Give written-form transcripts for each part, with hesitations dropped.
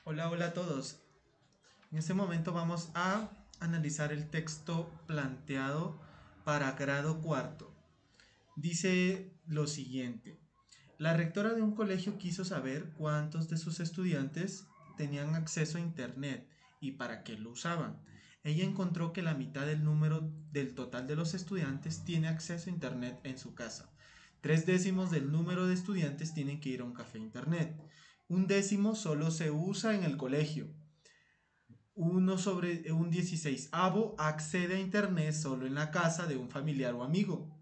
Hola, hola a todos. En este momento vamos a analizar el texto planteado para grado cuarto. Dice lo siguiente. La rectora de un colegio quiso saber cuántos de sus estudiantes tenían acceso a Internet y para qué lo usaban. Ella encontró que la mitad del número del total de los estudiantes tiene acceso a Internet en su casa. 3 décimos del número de estudiantes tienen que ir a un café Internet. 1 décimo solo se usa en el colegio. Uno sobre un 16avo accede a Internet solo en la casa de un familiar o amigo.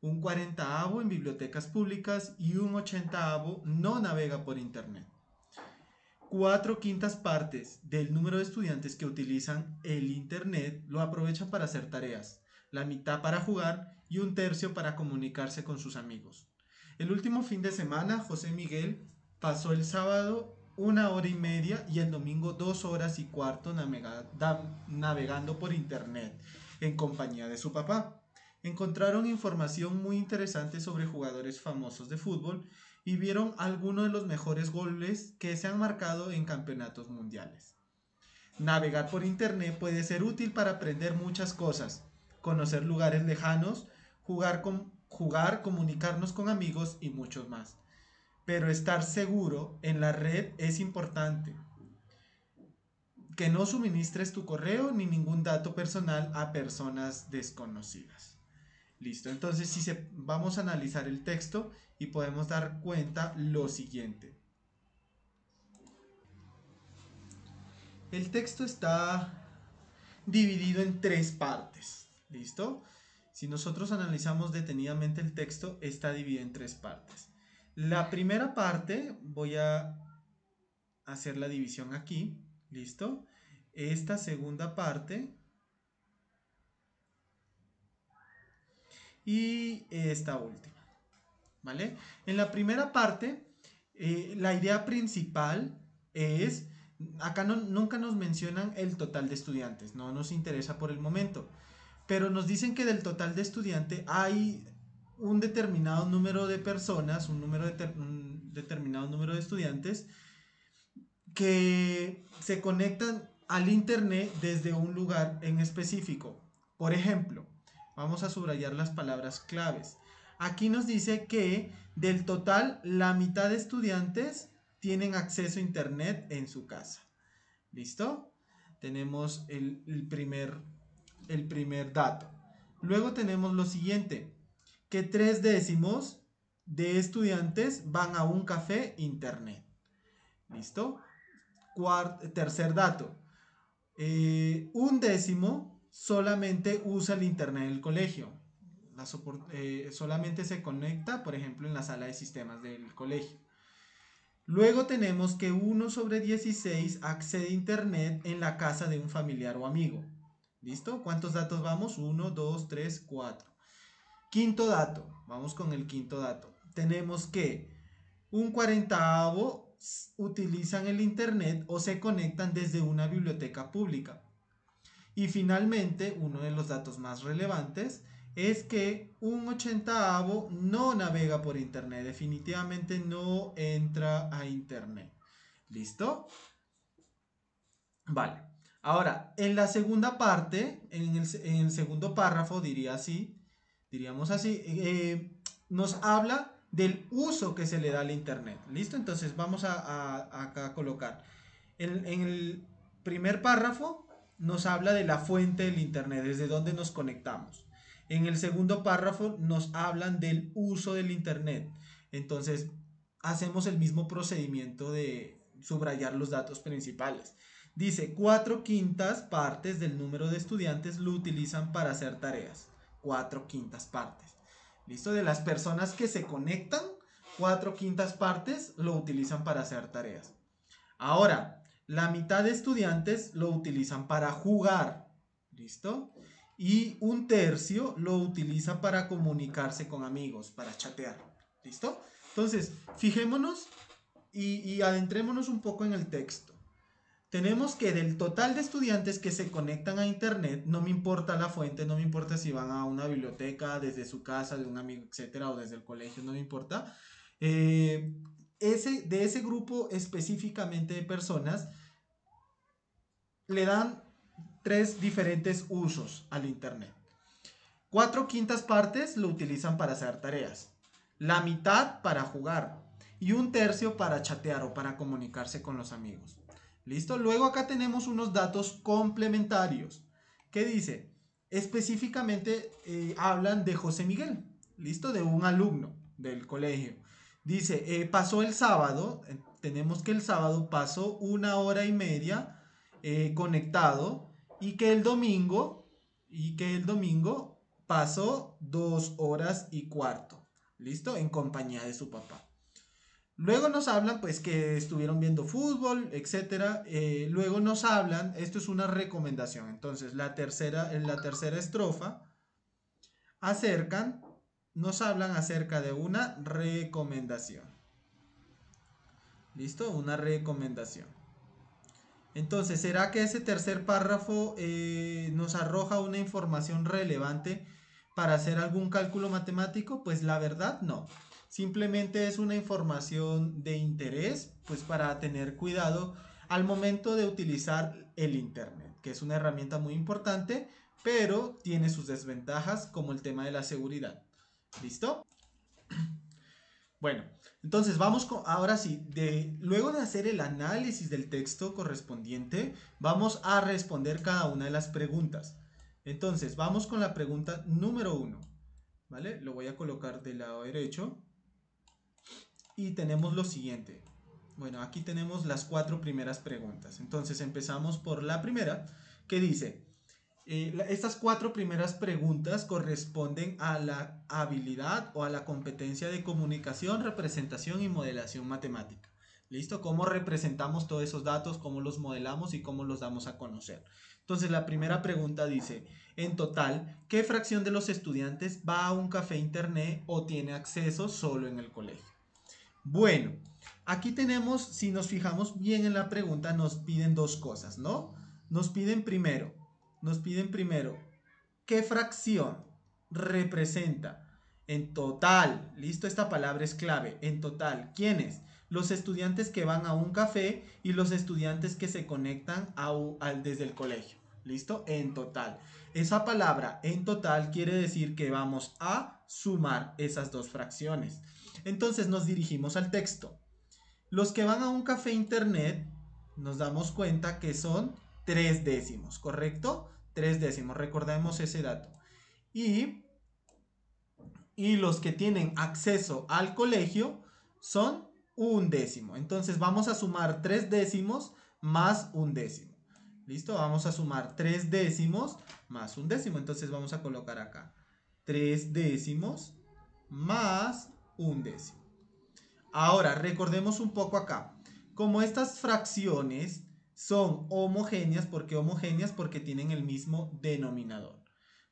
Un 40avo en bibliotecas públicas y un 80avo no navega por Internet. 4/5 partes del número de estudiantes que utilizan el Internet lo aprovechan para hacer tareas, la mitad para jugar y 1/3 para comunicarse con sus amigos. El último fin de semana, José Miguel pasó el sábado 1 hora y media y el domingo 2 horas y cuarto navegando por Internet en compañía de su papá. Encontraron información muy interesante sobre jugadores famosos de fútbol y vieron algunos de los mejores goles que se han marcado en campeonatos mundiales. Navegar por internet puede ser útil para aprender muchas cosas, conocer lugares lejanos, jugar, comunicarnos con amigos y muchos más. Pero estar seguro en la red es importante. Que no suministres tu correo ni ningún dato personal a personas desconocidas. Listo, entonces vamos a analizar el texto y podemos dar cuenta lo siguiente. El texto está dividido en 3 partes. ¿Listo? Si nosotros analizamos detenidamente el texto, está dividido en 3 partes. La primera parte, voy a hacer la división aquí. ¿Listo? Esta segunda parte y esta última. ¿Vale? En la primera parte, la idea principal es, acá nunca nos mencionan el total de estudiantes, no nos interesa por el momento, pero nos dicen que del total de estudiantes hay un determinado número de personas, un determinado número de estudiantes que se conectan al internet desde un lugar en específico. Por ejemplo, vamos a subrayar las palabras claves. Aquí nos dice que del total la mitad de estudiantes tienen acceso a internet en su casa. ¿Listo? Tenemos el primer dato. Luego tenemos lo siguiente, que 3 décimos de estudiantes van a un café internet. ¿Listo? Tercer dato, 1 décimo solamente usa el internet del colegio. Solamente se conecta, por ejemplo, en la sala de sistemas del colegio. Luego tenemos que 1/16 accede a internet en la casa de un familiar o amigo. ¿Listo? ¿Cuántos datos vamos? 1, 2, 3, 4. Quinto dato, vamos con el quinto dato. Tenemos que un 40avo utilizan el internet o se conectan desde una biblioteca pública. Y finalmente, uno de los datos más relevantes es que un 80avo no navega por internet, definitivamente no entra a internet. ¿Listo? Vale. Ahora, en la segunda parte, en el segundo párrafo, diríamos así, nos habla del uso que se le da al internet. ¿Listo? Entonces vamos a colocar. En el primer párrafo nos habla de la fuente del internet, desde donde nos conectamos. En el segundo párrafo nos hablan del uso del internet. Entonces hacemos el mismo procedimiento de subrayar los datos principales. Dice, 4/5 partes del número de estudiantes lo utilizan para hacer tareas. 4/5 partes. ¿Listo? De las personas que se conectan, 4/5 partes lo utilizan para hacer tareas. Ahora, la mitad de estudiantes lo utilizan para jugar. ¿Listo? Y 1/3 lo utiliza para comunicarse con amigos, para chatear. ¿Listo? Entonces, fijémonos y adentrémonos un poco en el texto. Tenemos que del total de estudiantes que se conectan a internet, no me importa la fuente, no me importa si van a una biblioteca, desde su casa, de un amigo, etcétera, o desde el colegio, no me importa. De ese grupo específicamente de personas, le dan 3 diferentes usos al Internet. 4/5 partes lo utilizan para hacer tareas, la mitad para jugar y 1/3 para chatear o para comunicarse con los amigos. ¿Listo? Luego acá tenemos unos datos complementarios. ¿Qué dice? Específicamente hablan de José Miguel, ¿listo? De un alumno del colegio. Dice, pasó el sábado, tenemos que el sábado pasó 1 hora y media conectado y que el domingo pasó 2 horas y cuarto, ¿listo? En compañía de su papá. Luego nos hablan pues que estuvieron viendo fútbol, etcétera. Luego nos hablan, esto es una recomendación. Entonces, en la tercera estrofa acercan, nos hablan acerca de una recomendación. ¿Listo? Una recomendación. Entonces, ¿será que ese tercer párrafo nos arroja una información relevante para hacer algún cálculo matemático? Pues la verdad no. Simplemente es una información de interés, pues para tener cuidado al momento de utilizar el Internet, que es una herramienta muy importante, pero tiene sus desventajas como el tema de la seguridad. ¿Listo? Bueno, entonces vamos con, ahora sí, luego de hacer el análisis del texto correspondiente, vamos a responder cada una de las preguntas. Entonces, vamos con la pregunta número 1, ¿vale? Lo voy a colocar del lado derecho. Y tenemos lo siguiente. Bueno, aquí tenemos las 4 primeras preguntas. Entonces, empezamos por la primera, que dice, estas 4 primeras preguntas corresponden a la habilidad o a la competencia de comunicación, representación y modelación matemática. ¿Listo? ¿Cómo representamos todos esos datos, cómo los modelamos y cómo los damos a conocer? Entonces, la primera pregunta dice, en total, ¿qué fracción de los estudiantes va a un café internet o tiene acceso solo en el colegio? Bueno, aquí tenemos, si nos fijamos bien en la pregunta, nos piden dos cosas, ¿no? Nos piden primero, ¿qué fracción representa en total? Listo, esta palabra es clave, en total. ¿Quiénes? Los estudiantes que van a un café y los estudiantes que se conectan desde el colegio. ¿Listo? En total. Esa palabra en total quiere decir que vamos a sumar esas dos fracciones. Entonces nos dirigimos al texto. Los que van a un café internet, nos damos cuenta que son 3 décimos, ¿correcto? 3 décimos, recordemos ese dato. Y los que tienen acceso al colegio son 1 décimo. Entonces vamos a sumar 3 décimos más 1 décimo. ¿Listo? Vamos a sumar 3 décimos más 1 décimo. Entonces vamos a colocar acá 3 décimos más 1 décimo. Ahora, recordemos un poco acá. Como estas fracciones son homogéneas, ¿por qué homogéneas? Porque tienen el mismo denominador.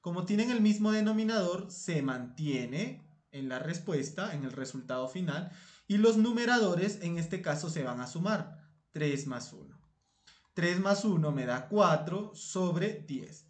Como tienen el mismo denominador, se mantiene en la respuesta, en el resultado final, y los numeradores en este caso se van a sumar. 3 más 1. 3 más 1 me da 4 sobre 10.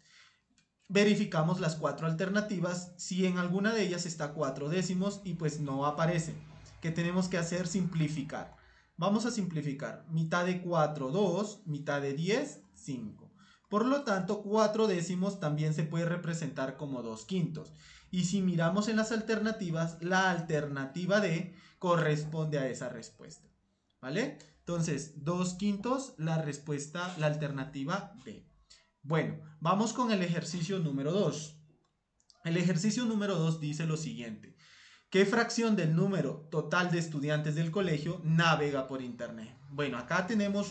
Verificamos las 4 alternativas, si en alguna de ellas está 4 décimos y pues no aparece. ¿Qué tenemos que hacer? Simplificar. Vamos a simplificar. Mitad de 4, 2. Mitad de 10, 5. Por lo tanto, 4 décimos también se puede representar como 2/5. Y si miramos en las alternativas, la alternativa D corresponde a esa respuesta. ¿Vale? Entonces, 2/5, la respuesta, la alternativa D. Bueno, vamos con el ejercicio número 2. El ejercicio número 2 dice lo siguiente. ¿Qué fracción del número total de estudiantes del colegio navega por internet? Bueno, acá tenemos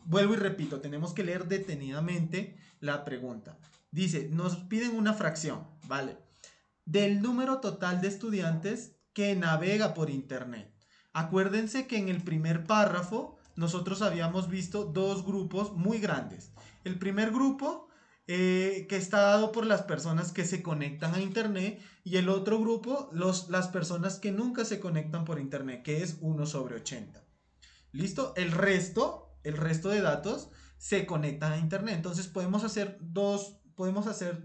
vuelvo y repito, tenemos que leer detenidamente la pregunta. Dice, nos piden una fracción, ¿vale? Del número total de estudiantes que navega por internet. Acuérdense que en el primer párrafo nosotros habíamos visto dos grupos muy grandes. El primer grupo que está dado por las personas que se conectan a internet y el otro grupo, las personas que nunca se conectan por internet, que es 1 sobre 80. ¿Listo? El resto de datos se conectan a internet. Entonces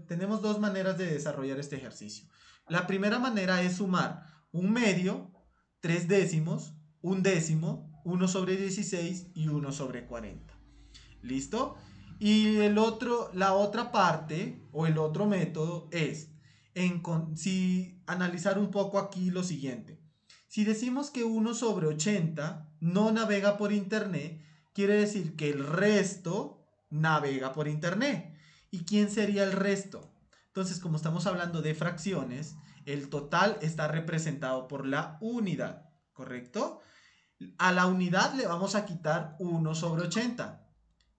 tenemos dos maneras de desarrollar este ejercicio. La primera manera es sumar un medio, 3 décimos, 1 décimo, 1 sobre 16 y 1 sobre 40. ¿Listo? Y la otra parte o el otro método es si analizar un poco aquí lo siguiente. Si decimos que 1/80 no navega por internet, quiere decir que el resto navega por internet. ¿Y quién sería el resto? Entonces, como estamos hablando de fracciones, el total está representado por la unidad, ¿correcto? A la unidad le vamos a quitar 1/80.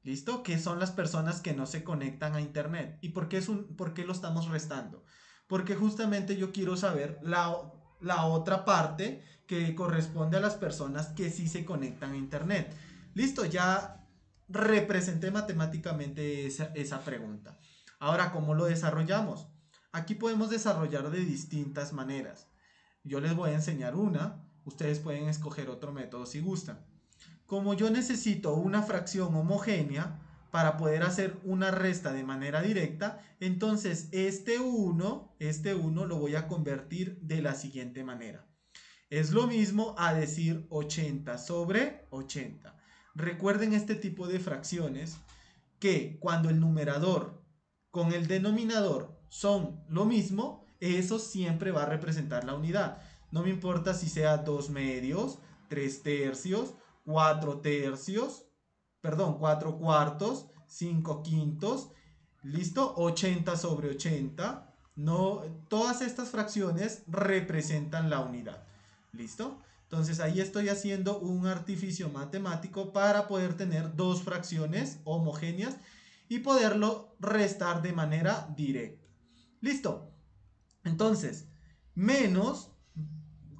¿Listo? Que son las personas que no se conectan a internet. ¿Y por qué lo estamos restando? Porque justamente yo quiero saber la otra parte que corresponde a las personas que sí se conectan a internet. Listo, ya representé matemáticamente esa pregunta. Ahora, ¿cómo lo desarrollamos? Aquí podemos desarrollar de distintas maneras. Yo les voy a enseñar una, ustedes pueden escoger otro método si gustan. Como yo necesito una fracción homogénea para poder hacer una resta de manera directa, entonces este 1 lo voy a convertir de la siguiente manera. Es lo mismo a decir 80/80. Recuerden este tipo de fracciones que cuando el numerador con el denominador son lo mismo, eso siempre va a representar la unidad. No me importa si sea 2/3, 3/3, 4/3, perdón, 4/4, 5/5, ¿listo? 80/80. No, todas estas fracciones representan la unidad. ¿Listo? Entonces ahí estoy haciendo un artificio matemático para poder tener dos fracciones homogéneas y poderlo restar de manera directa. Listo. Entonces, menos,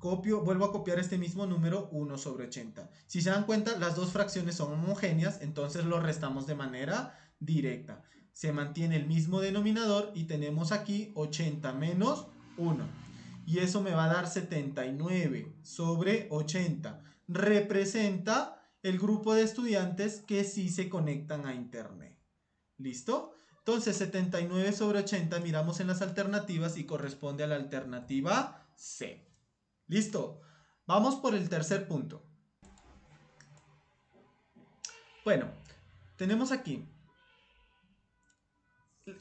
vuelvo a copiar este mismo número, 1/80. Si se dan cuenta, las dos fracciones son homogéneas, entonces lo restamos de manera directa. Se mantiene el mismo denominador y tenemos aquí 80 menos 1. Y eso me va a dar 79/80. Representa el grupo de estudiantes que sí se conectan a internet. ¿Listo? Entonces 79/80 miramos en las alternativas y corresponde a la alternativa C. ¿Listo? Vamos por el tercer punto. Bueno, tenemos aquí.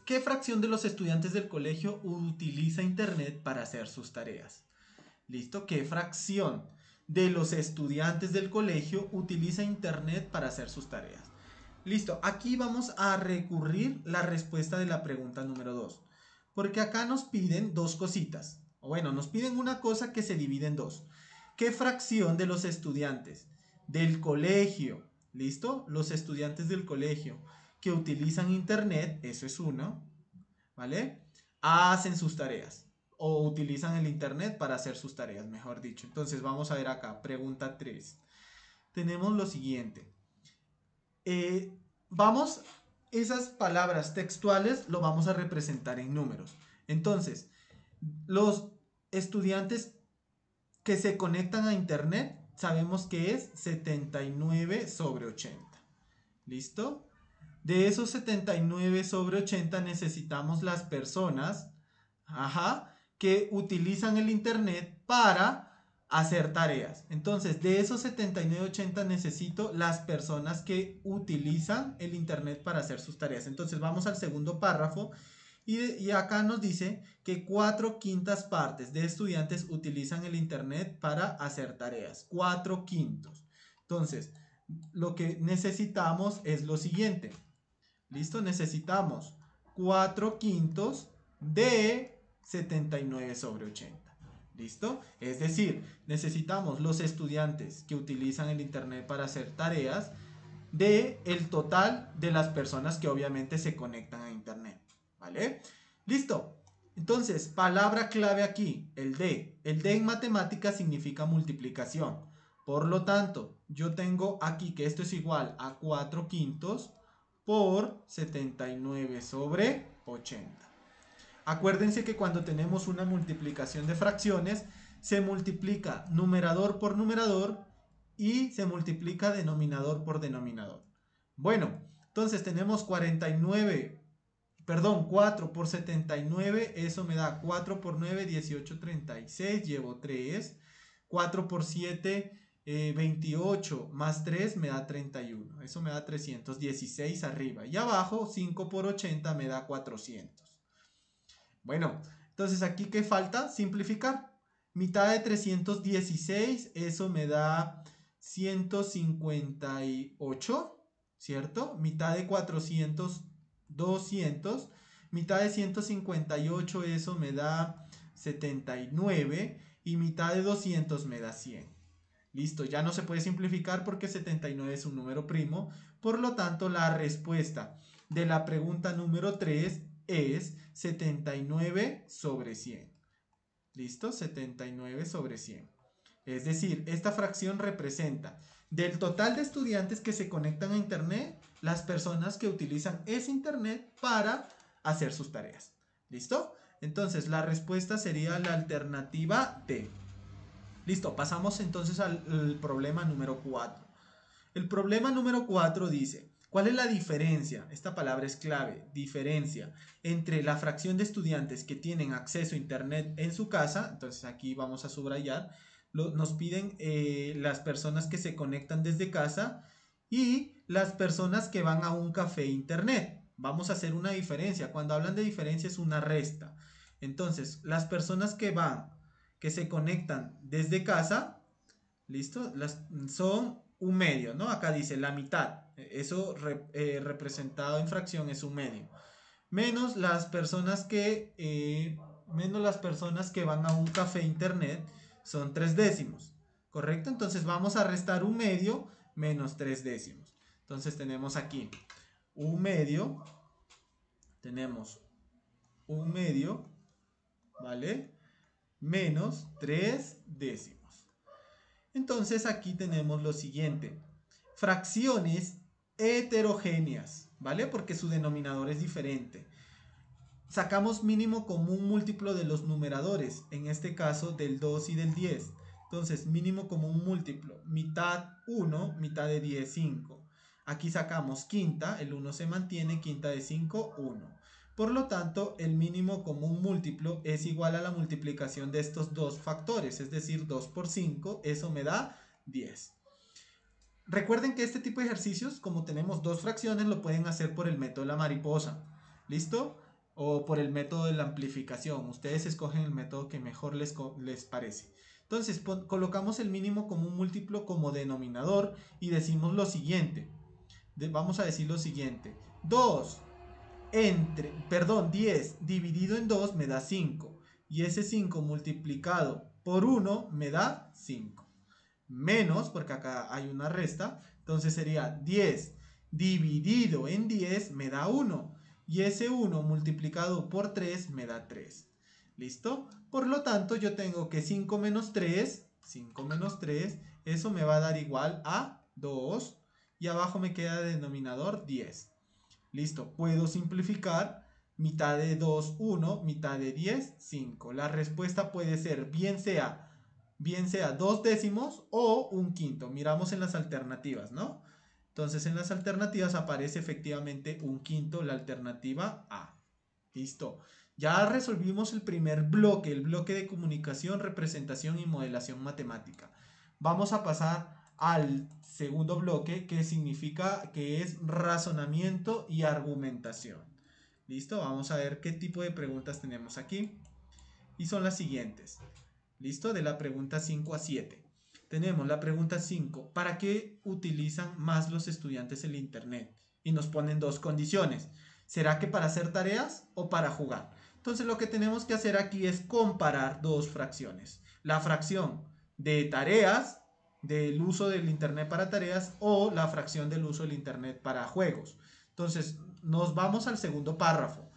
¿Qué fracción de los estudiantes del colegio utiliza internet para hacer sus tareas? ¿Listo? ¿Qué fracción de los estudiantes del colegio utiliza internet para hacer sus tareas? Listo, aquí vamos a recurrir la respuesta de la pregunta número 2. Porque acá nos piden dos cositas. O bueno, nos piden una cosa que se divide en dos. ¿Qué fracción de los estudiantes del colegio, listo? Los estudiantes del colegio que utilizan internet, eso es uno, ¿vale? Hacen sus tareas o utilizan el internet para hacer sus tareas, mejor dicho. Entonces vamos a ver acá, pregunta 3. Tenemos lo siguiente. Esas palabras textuales lo vamos a representar en números. Entonces, los estudiantes que se conectan a internet sabemos que es 79/80. ¿Listo? De esos 79/80 necesitamos las personas, que utilizan el internet para hacer tareas. Entonces, de esos 79/80 necesito las personas que utilizan el internet para hacer sus tareas. Entonces, vamos al segundo párrafo y acá nos dice que 4/5 partes de estudiantes utilizan el internet para hacer tareas. 4/5. Entonces, lo que necesitamos es lo siguiente. ¿Listo? Necesitamos 4/5 de 79/80. ¿Listo? Es decir, necesitamos los estudiantes que utilizan el internet para hacer tareas de el total de las personas que obviamente se conectan a internet. ¿Vale? Listo. Entonces, palabra clave aquí, el D. El D en matemáticas significa multiplicación. Por lo tanto, yo tengo aquí que esto es igual a 4/5 por 79/80. Acuérdense que cuando tenemos una multiplicación de fracciones, se multiplica numerador por numerador y se multiplica denominador por denominador. Bueno, entonces tenemos 4 por 79, eso me da 4 por 9, 18, 36, llevo 3. 4 por 7, 28 más 3 me da 31. Eso me da 316 arriba. Y abajo 5 por 80 me da 400. Bueno, entonces aquí ¿qué falta? Simplificar. Mitad de 316, eso me da 158, ¿cierto? Mitad de 400, 200. Mitad de 158, eso me da 79. Y mitad de 200 me da 100. Listo, ya no se puede simplificar porque 79 es un número primo. Por lo tanto, la respuesta de la pregunta número 3 es 79 sobre 100. ¿Listo? 79 sobre 100. Es decir, esta fracción representa del total de estudiantes que se conectan a Internet, las personas que utilizan ese Internet para hacer sus tareas. ¿Listo? Entonces, la respuesta sería la alternativa D. Listo, pasamos entonces al problema número 4. El problema número 4 dice, ¿cuál es la diferencia? Esta palabra es clave, diferencia entre la fracción de estudiantes que tienen acceso a Internet en su casa, entonces aquí vamos a subrayar, nos piden las personas que se conectan desde casa y las personas que van a un café Internet. Vamos a hacer una diferencia, cuando hablan de diferencia es una resta. Entonces, las personas que se conectan desde casa, ¿listo? Son un medio, ¿no? Acá dice la mitad. Eso representado en fracción es un medio. Menos las personas que van a un café internet son 3/10. ¿Correcto? Entonces vamos a restar un medio menos 3/10. Entonces tenemos aquí un medio. Tenemos un medio, ¿vale? Menos 3/10. Entonces aquí tenemos lo siguiente. Fracciones heterogéneas, ¿vale? Porque su denominador es diferente. Sacamos mínimo común múltiplo de los numeradores, en este caso del 2 y del 10. Entonces, mínimo común múltiplo, mitad 1, mitad de 10, 5. Aquí sacamos quinta, el 1 se mantiene, quinta de 5, 1. Por lo tanto, el mínimo común múltiplo es igual a la multiplicación de estos dos factores, es decir, 2 por 5, eso me da 10. Recuerden que este tipo de ejercicios, como tenemos dos fracciones, lo pueden hacer por el método de la mariposa. ¿Listo? O por el método de la amplificación. Ustedes escogen el método que mejor les parece. Entonces, colocamos el mínimo común múltiplo como denominador y decimos lo siguiente. Vamos a decir lo siguiente. 10 dividido en 2 me da 5. Y ese 5 multiplicado por 1 me da 5. Menos, porque acá hay una resta, entonces sería 10 dividido en 10 me da 1. Y ese 1 multiplicado por 3 me da 3. ¿Listo? Por lo tanto, yo tengo que 5 menos 3, eso me va a dar igual a 2. Y abajo me queda de denominador 10. Listo, puedo simplificar. Mitad de 2, 1, mitad de 10, 5. La respuesta puede ser bien sea 2/10 o un quinto. Miramos en las alternativas, ¿no? Entonces en las alternativas aparece efectivamente un quinto, la alternativa A. Listo. Ya resolvimos el primer bloque, el bloque de comunicación, representación y modelación matemática. Vamos a pasar al segundo bloque, que significa que es razonamiento y argumentación. Listo, vamos a ver qué tipo de preguntas tenemos aquí. Y son las siguientes. Listo, de la pregunta 5 a 7. Tenemos la pregunta 5. ¿Para qué utilizan más los estudiantes el internet? Y nos ponen dos condiciones. ¿Será que para hacer tareas o para jugar? Entonces lo que tenemos que hacer aquí es comparar dos fracciones. La fracción de tareas, del uso del internet para tareas, o la fracción del uso del internet para juegos. Entonces nos vamos al segundo párrafo.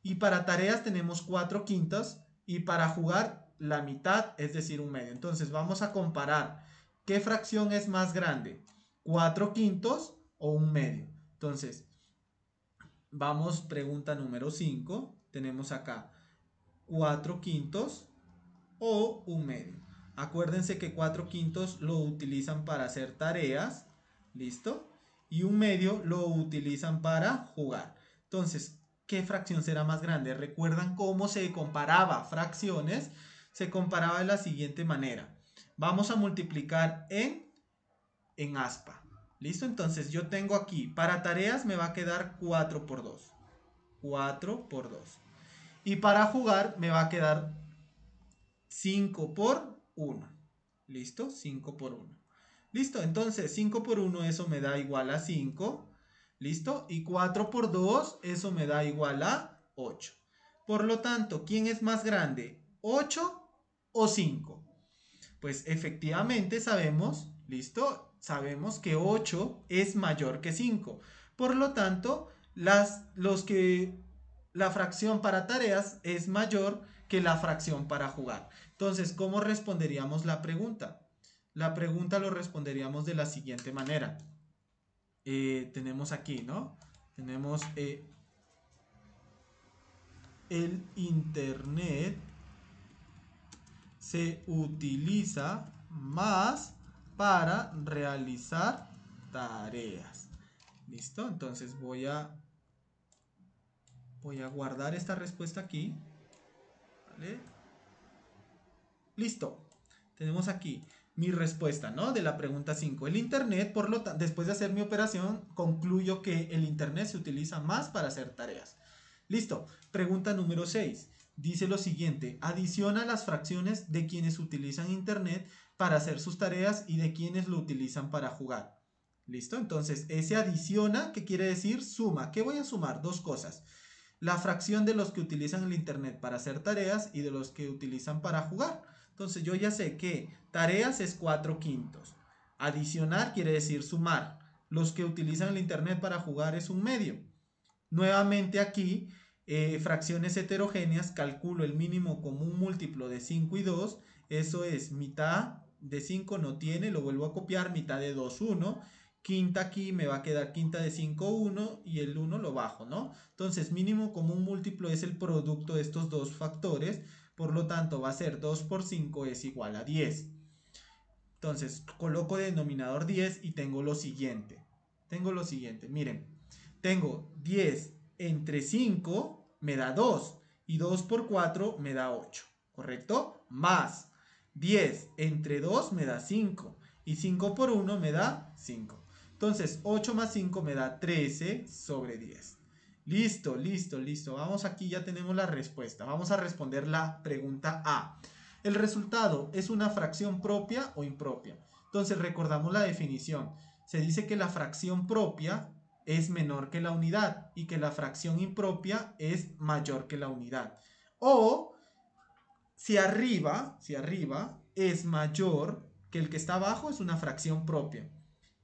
Y para tareas tenemos 4/5 y para jugar la mitad, es decir, un medio. Entonces vamos a comparar qué fracción es más grande, 4/5 o un medio. Entonces, vamos, pregunta número 5. Tenemos acá 4/5 o un medio. Acuérdense que 4/5 lo utilizan para hacer tareas, ¿listo? Y un medio lo utilizan para jugar. Entonces, ¿qué fracción será más grande? ¿Recuerdan cómo se comparaba fracciones? Se comparaba de la siguiente manera. Vamos a multiplicar en en aspa. ¿Listo? Entonces yo tengo aquí, para tareas me va a quedar 4 por 2. 4 por 2. Y para jugar me va a quedar 5 por 1. ¿Listo? 5 por 1. Listo, entonces 5 por 1 eso me da igual a 5. ¿Listo? Y 4 por 2 eso me da igual a 8. Por lo tanto, ¿quién es más grande? ¿8 o 5? Pues efectivamente sabemos, ¿listo? Sabemos que 8 es mayor que 5. Por lo tanto, la fracción para tareas es mayor que la fracción para jugar. Entonces, ¿cómo responderíamos la pregunta? La pregunta lo responderíamos de la siguiente manera. Tenemos aquí, ¿no? Tenemos el internet se utiliza más para realizar tareas. ¿Listo? Entonces voy a guardar esta respuesta aquí. ¿Vale? Listo. Tenemos aquí mi respuesta, ¿no? De la pregunta 5. El internet, por lo tanto, después de hacer mi operación, concluyo que el internet se utiliza más para hacer tareas. Listo. Pregunta número 6. Dice lo siguiente: adiciona las fracciones de quienes utilizan internet para hacer sus tareas y de quienes lo utilizan para jugar. ¿Listo? Entonces, ese adiciona, ¿qué quiere decir? Suma. ¿Qué voy a sumar? Dos cosas. La fracción de los que utilizan el internet para hacer tareas y de los que utilizan para jugar. Entonces yo ya sé que tareas es 4/5. Adicionar quiere decir sumar. Los que utilizan el internet para jugar es 1/2. Nuevamente aquí, fracciones heterogéneas, calculo el mínimo común múltiplo de 5 y 2. Eso es mitad de 5 no tiene, lo vuelvo a copiar, mitad de 2, 1. Quinta aquí me va a quedar quinta de 5, 1 y el 1 lo bajo, ¿no? Entonces mínimo común múltiplo es el producto de estos dos factores. Por lo tanto, va a ser 2 por 5 es igual a 10. Entonces, coloco denominador 10 y tengo lo siguiente. Miren. Tengo 10 entre 5 me da 2. Y 2 por 4 me da 8. ¿Correcto? Más 10 entre 2 me da 5. Y 5 por 1 me da 5. Entonces, 8 más 5 me da 13 sobre 10. Listo, listo, listo. Vamos aquí, ya tenemos la respuesta. Vamos a responder la pregunta A. ¿El resultado es una fracción propia o impropia? Entonces recordamos la definición. Se dice que la fracción propia es menor que la unidad y que la fracción impropia es mayor que la unidad. O si arriba es mayor que el que está abajo, es una fracción propia.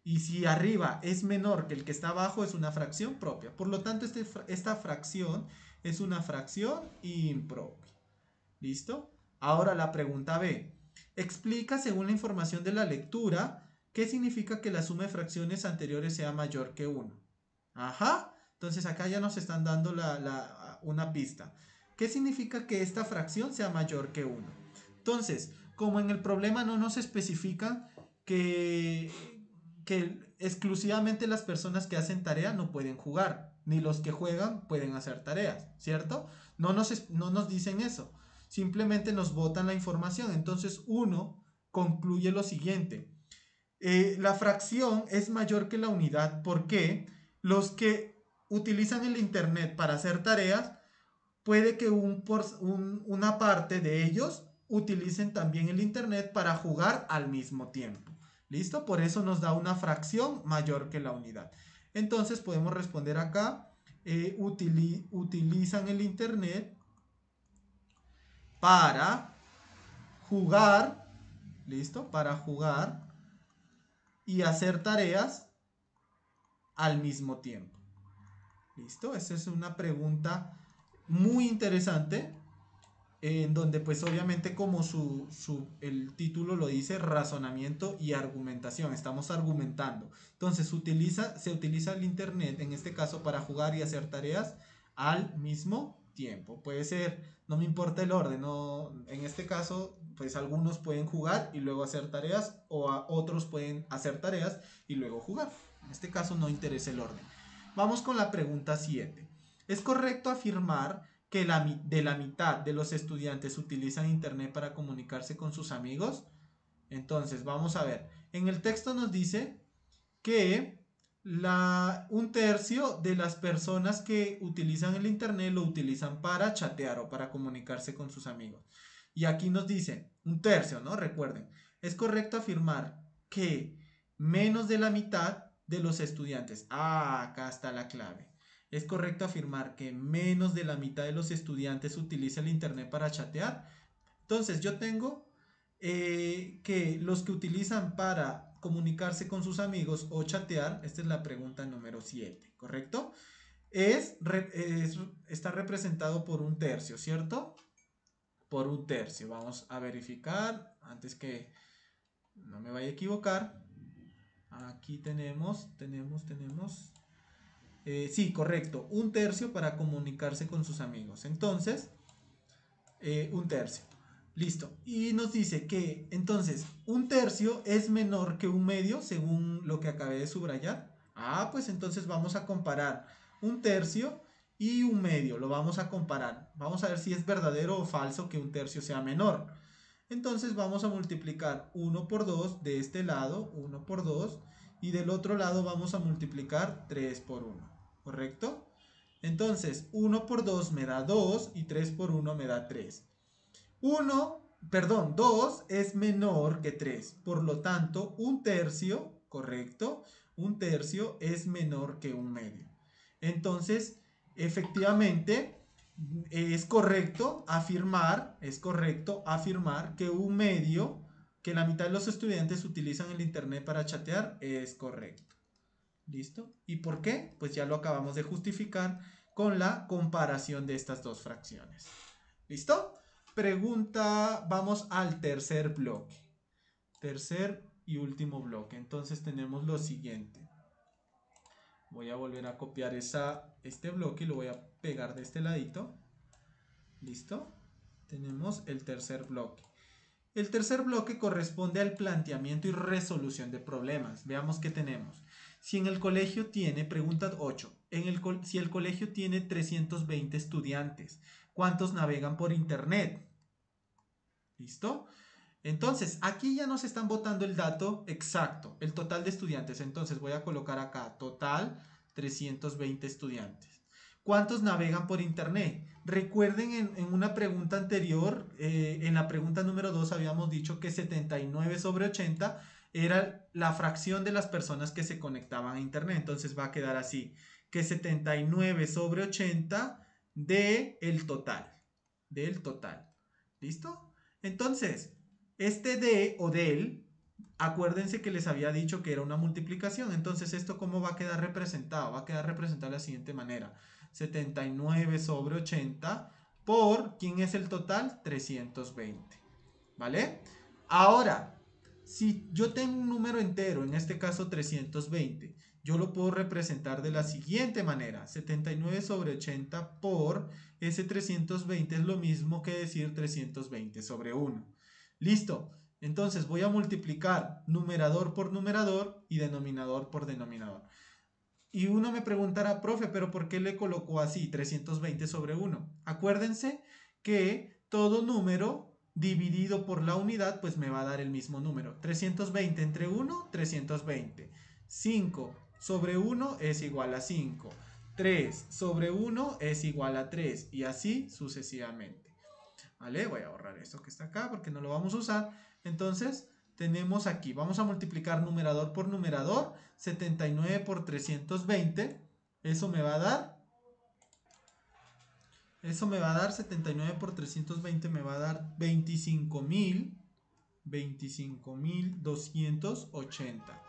Y si arriba es menor que el que está abajo, es una fracción propia. Por lo tanto, esta fracción es una fracción impropia. ¿Listo? Ahora la pregunta B. Explica, según la información de la lectura, qué significa que la suma de fracciones anteriores sea mayor que 1. Ajá. Entonces acá ya nos están dando una pista. ¿Qué significa que esta fracción sea mayor que 1? Entonces, como en el problema no nos especifican que exclusivamente las personas que hacen tarea no pueden jugar, ni los que juegan pueden hacer tareas, ¿cierto? No nos dicen eso. Simplemente nos botan la información. Entonces uno concluye lo siguiente. La fracción es mayor que la unidad porque los que utilizan el internet para hacer tareas, puede que una parte de ellos utilicen también el internet para jugar al mismo tiempo. ¿Listo? Por eso nos da una fracción mayor que la unidad. Entonces podemos responder acá. Utilizan el internet para jugar, ¿listo? Para jugar y hacer tareas al mismo tiempo. ¿Listo? Esa es una pregunta muy interesante, en donde pues obviamente como el título lo dice, razonamiento y argumentación, estamos argumentando. Entonces se utiliza el internet en este caso para jugar y hacer tareas al mismo tiempo. Puede ser, no me importa el orden, no, en este caso pues algunos pueden jugar y luego hacer tareas, o otros pueden hacer tareas y luego jugar. En este caso no interesa el orden. Vamos con la pregunta 7. ¿Es correcto afirmar que de la mitad de los estudiantes utilizan internet para comunicarse con sus amigos? Entonces, vamos a ver. En el texto nos dice que un tercio de las personas que utilizan el internet lo utilizan para chatear o para comunicarse con sus amigos. Y aquí nos dicen un tercio, ¿no? Recuerden, es correcto afirmar que menos de la mitad de los estudiantes, acá está la clave. Es correcto afirmar que menos de la mitad de los estudiantes utiliza el internet para chatear. Entonces yo tengo que los que utilizan para comunicarse con sus amigos o chatear, esta es la pregunta número 7, ¿correcto? Está representado por un tercio, ¿cierto? Por un tercio. Vamos a verificar antes que no me vaya a equivocar. Aquí tenemos. Sí, correcto. Un tercio para comunicarse con sus amigos. Entonces, un tercio. Listo. Y nos dice que entonces un tercio es menor que un medio según lo que acabé de subrayar. Pues entonces vamos a comparar un tercio y un medio. Lo vamos a comparar. Vamos a ver si es verdadero o falso que un tercio sea menor. Entonces vamos a multiplicar 1 por 2 de este lado, 1 por 2. Y del otro lado vamos a multiplicar 3 por 1. ¿Correcto? Entonces 1 por 2 me da 2 y 3 por 1 me da 3. 2 es menor que 3. Por lo tanto, un tercio, correcto, un tercio es menor que un medio. Entonces, efectivamente, es correcto afirmar que un medio, que la mitad de los estudiantes utilizan el internet para chatear, es correcto. ¿Listo? ¿Y por qué? Pues ya lo acabamos de justificar con la comparación de estas dos fracciones. ¿Listo? Pregunta, vamos al tercer bloque. Tercer y último bloque. Entonces tenemos lo siguiente. Voy a volver a copiar este bloque y lo voy a pegar de este ladito. ¿Listo? Tenemos el tercer bloque. El tercer bloque corresponde al planteamiento y resolución de problemas. Veamos qué tenemos. Si en el colegio tiene, pregunta 8, si el colegio tiene 320 estudiantes, ¿cuántos navegan por internet? ¿Listo? Entonces, aquí ya nos están botando el dato exacto, el total de estudiantes. Entonces voy a colocar acá, total 320 estudiantes. ¿Cuántos navegan por internet? Recuerden en una pregunta anterior, en la pregunta número 2 habíamos dicho que 79 sobre 80 era la fracción de las personas que se conectaban a internet. Entonces va a quedar así, que 79 sobre 80 del total. ¿Listo? Entonces, este de o del, acuérdense que les había dicho que era una multiplicación. Entonces, ¿esto cómo va a quedar representado? Va a quedar representado de la siguiente manera. 79 sobre 80 por, ¿quién es el total? 320. ¿Vale? Ahora, si yo tengo un número entero, en este caso 320, yo lo puedo representar de la siguiente manera. 79 sobre 80 por ese 320 es lo mismo que decir 320 sobre 1. Listo. Entonces voy a multiplicar numerador por numerador y denominador por denominador. Y uno me preguntará, profe, pero ¿por qué le colocó así 320 sobre 1? Acuérdense que todo número dividido por la unidad, pues me va a dar el mismo número. 320 entre 1, 320. 5 sobre 1 es igual a 5. 3 sobre 1 es igual a 3. Y así sucesivamente. ¿Vale? Voy a borrar esto que está acá porque no lo vamos a usar. Entonces, tenemos aquí, vamos a multiplicar numerador por numerador. 79 por 320. Eso me va a dar 79 por 320 me va a dar 25.280.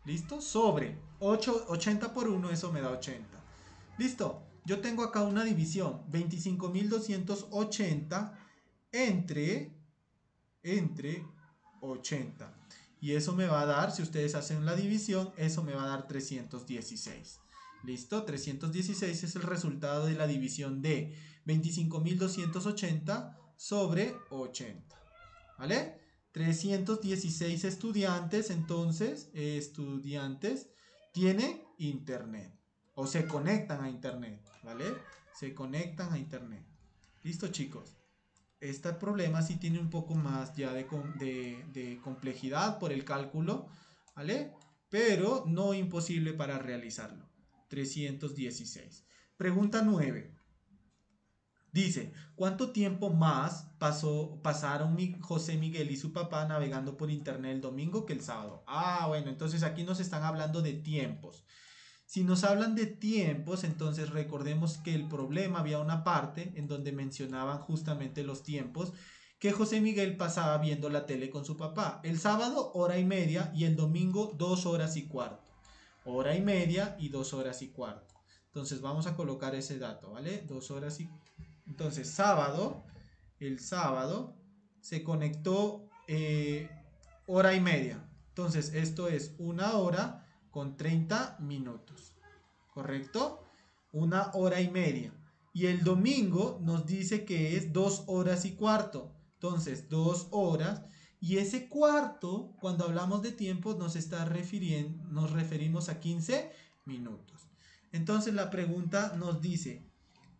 ¿Listo? Sobre 80 por 1, eso me da 80. ¿Listo? Yo tengo acá una división. 25.280 entre 80. Y eso me va a dar, si ustedes hacen la división, eso me va a dar 316. ¿Listo? 316 es el resultado de la división de 25.280 sobre 80. ¿Vale? 316 estudiantes, entonces, tienen internet. O se conectan a internet, ¿vale? Se conectan a internet. ¿Listo, chicos? Este problema sí tiene un poco más ya de complejidad por el cálculo, ¿vale? pero no imposible para realizarlo. 316. Pregunta 9. Dice, ¿cuánto tiempo más pasaron José Miguel y su papá navegando por internet el domingo que el sábado? Ah, bueno, entonces aquí nos están hablando de tiempos. Si nos hablan de tiempos, entonces recordemos que el problema había una parte en donde mencionaban justamente los tiempos que José Miguel pasaba viendo la tele con su papá. El sábado, hora y media, y el domingo, 2 horas y cuarto. Hora y media y 2 horas y cuarto. Entonces vamos a colocar ese dato, ¿vale? 2 horas y... Entonces, el sábado se conectó hora y media. Entonces, esto es 1 hora con 30 minutos. ¿Correcto? 1 hora y media. Y el domingo nos dice que es 2 horas y cuarto. Entonces, 2 horas. Y ese cuarto, cuando hablamos de tiempo, nos referimos a 15 minutos. Entonces, la pregunta nos dice,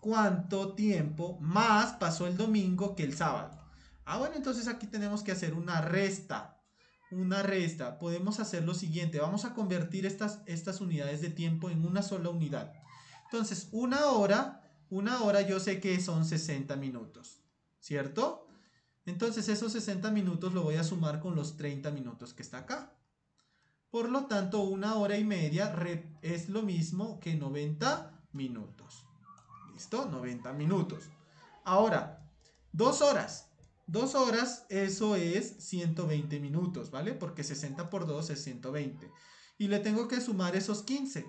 ¿cuánto tiempo más pasó el domingo que el sábado? Ah, bueno, entonces aquí tenemos que hacer una resta. Una resta. Podemos hacer lo siguiente. Vamos a convertir estas unidades de tiempo en una sola unidad. Entonces, una hora yo sé que son 60 minutos. ¿Cierto? Entonces, esos 60 minutos lo voy a sumar con los 30 minutos que está acá. Por lo tanto, 1 hora y media es lo mismo que 90 minutos. ¿Listo? 90 minutos. Ahora, 2 horas. 2 horas, eso es 120 minutos, ¿vale? Porque 60 por 2 es 120. Y le tengo que sumar esos 15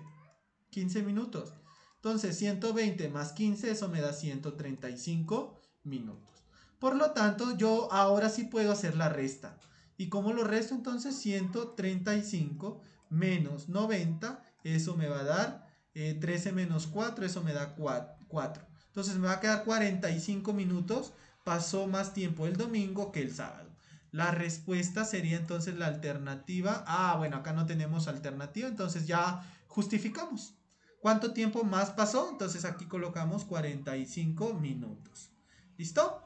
minutos. Entonces, 120 más 15, eso me da 135 minutos. Por lo tanto, yo ahora sí puedo hacer la resta. ¿Y cómo lo resto? Entonces, 135 menos 90, eso me va a dar 13 menos 4, eso me da 4. Entonces me va a quedar 45 minutos. Pasó más tiempo el domingo que el sábado. La respuesta sería entonces la alternativa. Ah, bueno, acá no tenemos alternativa, entonces ya justificamos. ¿Cuánto tiempo más pasó? Entonces aquí colocamos 45 minutos. ¿Listo?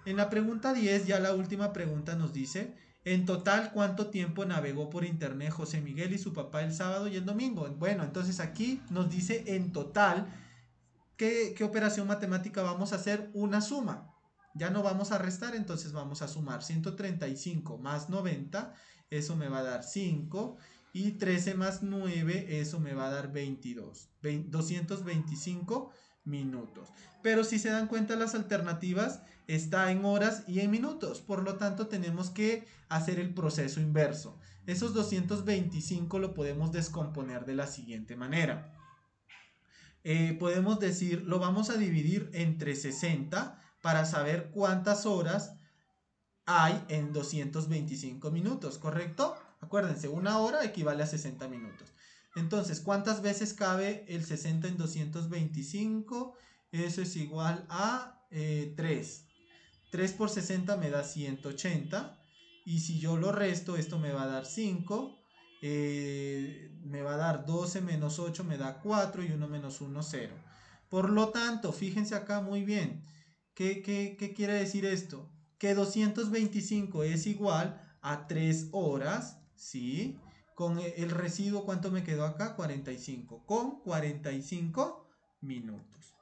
En la pregunta 10, ya la última pregunta nos dice, en total, ¿cuánto tiempo navegó por internet José Miguel y su papá el sábado y el domingo? Bueno, entonces aquí nos dice en total, ¿qué operación matemática vamos a hacer? Una suma. Ya no vamos a restar, entonces vamos a sumar 135 más 90, eso me va a dar 5. Y 13 más 9, eso me va a dar 22. 225 minutos. Pero si se dan cuenta, las alternativas está en horas y en minutos. Por lo tanto, tenemos que hacer el proceso inverso. Esos 225 lo podemos descomponer de la siguiente manera. Podemos decir, lo vamos a dividir entre 60 para saber cuántas horas hay en 225 minutos, ¿correcto? Acuérdense, 1 hora equivale a 60 minutos. Entonces, ¿cuántas veces cabe el 60 en 225? Eso es igual a 3. 3 por 60 me da 180. Y si yo lo resto, esto me va a dar 5. Me va a dar 12 menos 8, me da 4. Y 1 menos 1, 0. Por lo tanto, fíjense acá muy bien. ¿Qué quiere decir esto? Que 225 es igual a 3 horas, ¿sí? Con el residuo, ¿cuánto me quedó acá? 45. Con 45 minutos.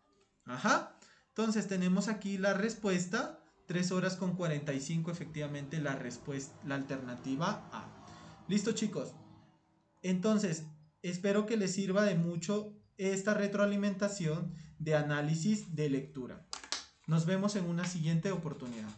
Ajá. Entonces tenemos aquí la respuesta. 3 horas con 45, efectivamente la respuesta, la alternativa A. Listo, chicos. Entonces, espero que les sirva de mucho esta retroalimentación de análisis de lectura. Nos vemos en una siguiente oportunidad.